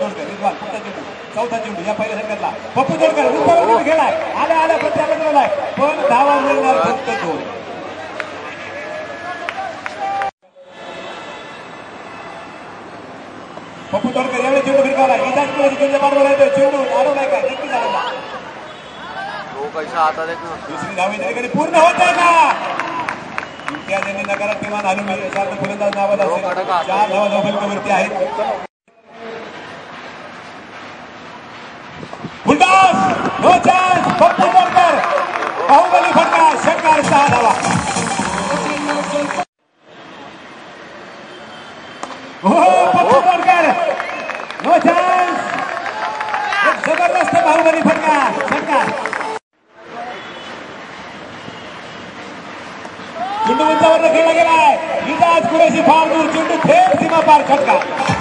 तोडकर रिजवान पुढचा चेंडू चौथा चेंडू या पहिल्या षटकातला पप्पू तोडकर रुद्रावर खेळाय आल्या आल्या प्रत्याला मिळवलाय पण धावा मिळणार फक्त 2. पप्पू तोडकर यावेळी चेंडू फिरकावला इजाजपूरच्या बरोबर आहे चेंडू अडवलाय का नक्कीच अडवला. दुसरी धाव इतरीकडे पूर्ण होत आहे का इम्तियाज यांनी नकारात किमान हलवली शार्द फलंदाज नावात असेल 4 धावा धावफलकावरती आहेत. फुलटॉस नो चान्स पप्पू तोडकर बाहुबली फटका षटकार 6 धावा. पप्पू तोडकर नो चान्स जबरदस्त बाहुबली फटका षटकार. चेंडू उंचावर खेळला गेलाय इजाज कुरेशी फार दूर चेंडू थेट सीमा पार षटकार.